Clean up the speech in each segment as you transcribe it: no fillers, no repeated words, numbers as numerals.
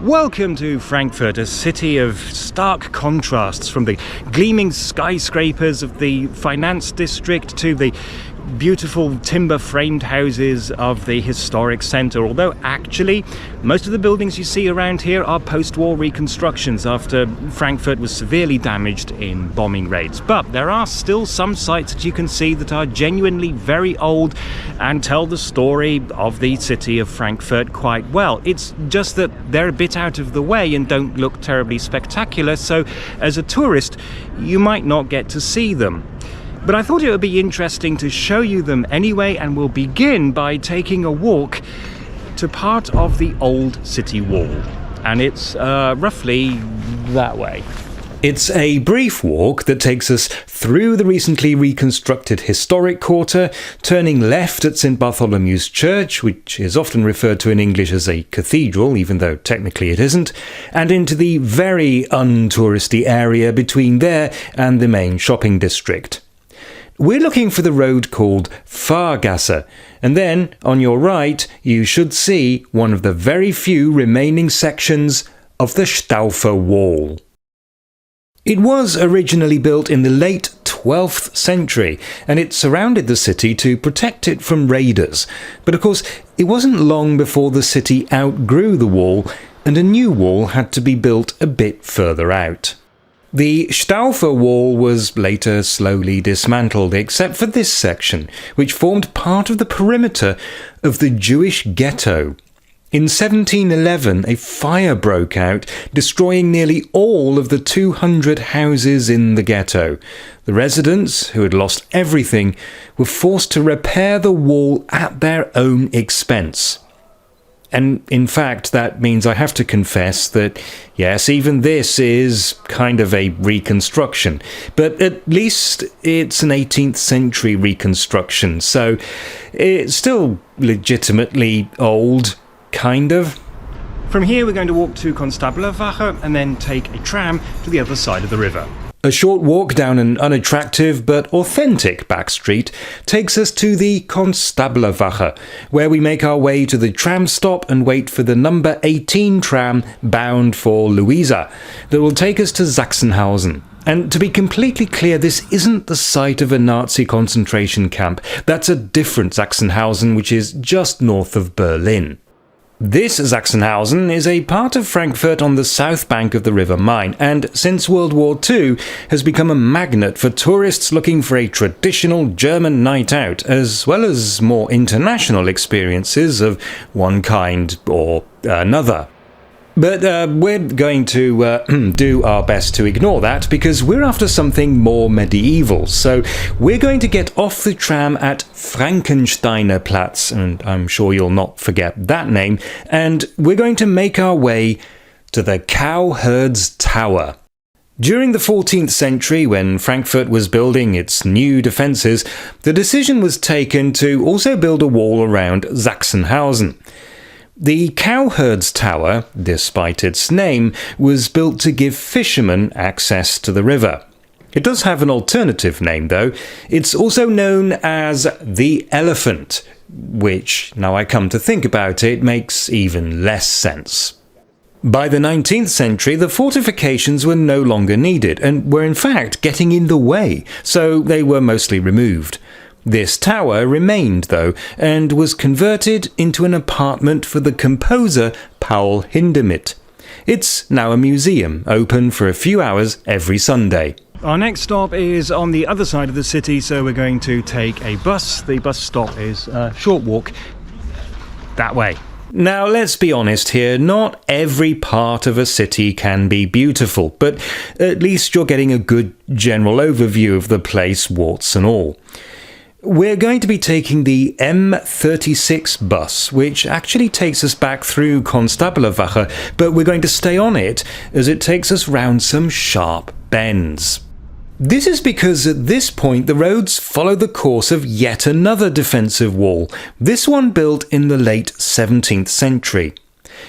Welcome to Frankfurt, a city of stark contrasts, from the gleaming skyscrapers of the finance district to the beautiful timber-framed houses of the historic centre, although actually most of the buildings you see around here are post-war reconstructions after Frankfurt was severely damaged in bombing raids. But there are still some sites that you can see that are genuinely very old and tell the story of the city of Frankfurt quite well. It's just that they're a bit out of the way and don't look terribly spectacular, so as a tourist you might not get to see them. But I thought it would be interesting to show you them anyway, and we'll begin by taking a walk to part of the old city wall. And it's roughly that way. It's a brief walk that takes us through the recently reconstructed historic quarter, turning left at St Bartholomew's Church, which is often referred to in English as a cathedral, even though technically it isn't, and into the very untouristy area between there and the main shopping district. We're looking for the road called Fahrgasse, and then, on your right, you should see one of the very few remaining sections of the Staufer Wall. It was originally built in the late 12th century, and it surrounded the city to protect it from raiders. But of course, it wasn't long before the city outgrew the wall, and a new wall had to be built a bit further out. The Staufer Wall was later slowly dismantled, except for this section, which formed part of the perimeter of the Jewish ghetto. In 1711, a fire broke out, destroying nearly all of the 200 houses in the ghetto. The residents, who had lost everything, were forced to repair the wall at their own expense. And in fact, that means I have to confess that, yes, even this is kind of a reconstruction. But at least it's an 18th century reconstruction, so it's still legitimately old, kind of. From here we're going to walk to Constablerwache and then take a tram to the other side of the river. A short walk down an unattractive but authentic back street takes us to the Constablerwache, where we make our way to the tram stop and wait for the number 18 tram bound for Louisa that will take us to Sachsenhausen. And to be completely clear, this isn't the site of a Nazi concentration camp. That's a different Sachsenhausen, which is just north of Berlin. This Sachsenhausen is a part of Frankfurt on the south bank of the River Main, and since World War II has become a magnet for tourists looking for a traditional German night out, as well as more international experiences of one kind or another. But we're going to do our best to ignore that, because we're after something more medieval. So we're going to get off the tram at Frankensteiner Platz, and I'm sure you'll not forget that name, and we're going to make our way to the Cowherd's Tower. During the 14th century, when Frankfurt was building its new defences, the decision was taken to also build a wall around Sachsenhausen. The Cowherd's Tower, despite its name, was built to give fishermen access to the river. It does have an alternative name, though. It's also known as the Elephant, which, now I come to think about it, makes even less sense. By the 19th century, the fortifications were no longer needed, and were in fact getting in the way, so they were mostly removed. This tower remained, though, and was converted into an apartment for the composer Paul Hindemith. It's now a museum, open for a few hours every Sunday. Our next stop is on the other side of the city, so we're going to take a bus. The bus stop is a short walk that way. Now, let's be honest here, not every part of a city can be beautiful, but at least you're getting a good general overview of the place, warts and all. We're going to be taking the M36 bus, which actually takes us back through Constablerwache, but we're going to stay on it as it takes us round some sharp bends. This is because at this point the roads follow the course of yet another defensive wall, this one built in the late 17th century.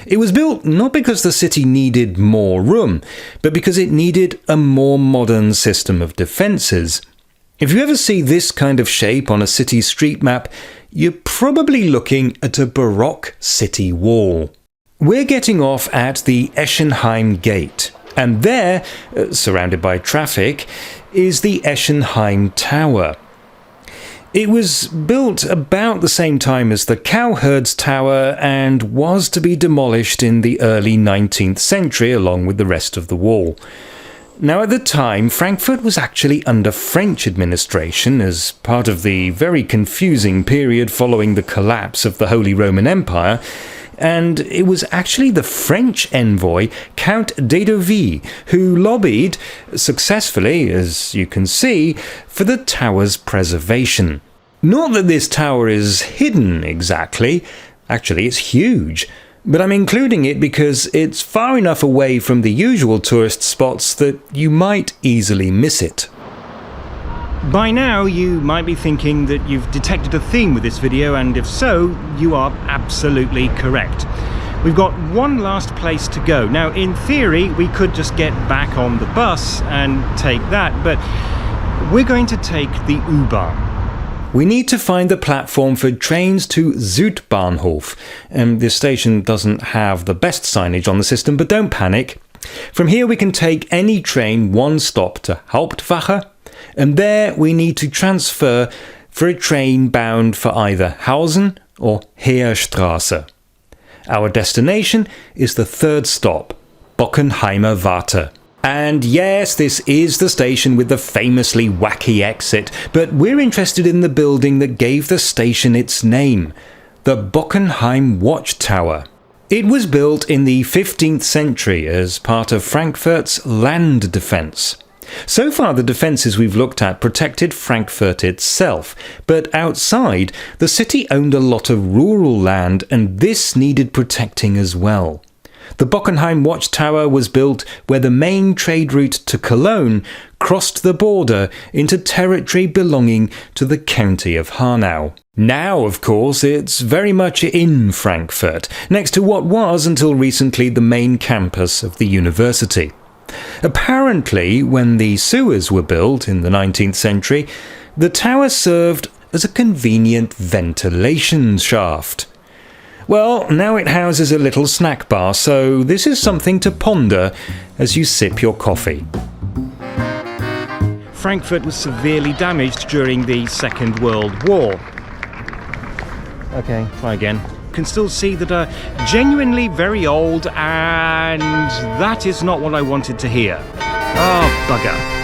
It was built not because the city needed more room, but because it needed a more modern system of defences. If you ever see this kind of shape on a city street map, you're probably looking at a Baroque city wall. We're getting off at the Eschenheim Gate, and there, surrounded by traffic, is the Eschenheim Tower. It was built about the same time as the Cowherd's Tower and was to be demolished in the early 19th century along with the rest of the wall. Now, at the time, Frankfurt was actually under French administration as part of the very confusing period following the collapse of the Holy Roman Empire, and it was actually the French envoy, Count d'Edouville, who lobbied, successfully, as you can see, for the tower's preservation. Not that this tower is hidden exactly, actually it's huge, but I'm including it because it's far enough away from the usual tourist spots that you might easily miss it. By now, you might be thinking that you've detected a theme with this video, and if so, you are absolutely correct. We've got one last place to go. Now, in theory, we could just get back on the bus and take that, but we're going to take the U-Bahn. We need to find the platform for trains to Südbahnhof. This station doesn't have the best signage on the system, but don't panic. From here we can take any train one stop to Hauptwache, and there we need to transfer for a train bound for either Hausen or Heerstraße. Our destination is the third stop, Bockenheimer Warte. And yes, this is the station with the famously wacky exit, but we're interested in the building that gave the station its name, the Bockenheim Watchtower. It was built in the 15th century as part of Frankfurt's land defence. So far, the defences we've looked at protected Frankfurt itself, but outside, the city owned a lot of rural land, and this needed protecting as well. The Bockenheim Watchtower was built where the main trade route to Cologne crossed the border into territory belonging to the county of Hanau. Now, of course, it's very much in Frankfurt, next to what was until recently the main campus of the university. Apparently, when the sewers were built in the 19th century, the tower served as a convenient ventilation shaft. Well, now it houses a little snack bar, so this is something to ponder as you sip your coffee. Frankfurt was severely damaged during the Second World War. Okay, try again. You can still see that are genuinely very old, and that is not what I wanted to hear. Oh, bugger.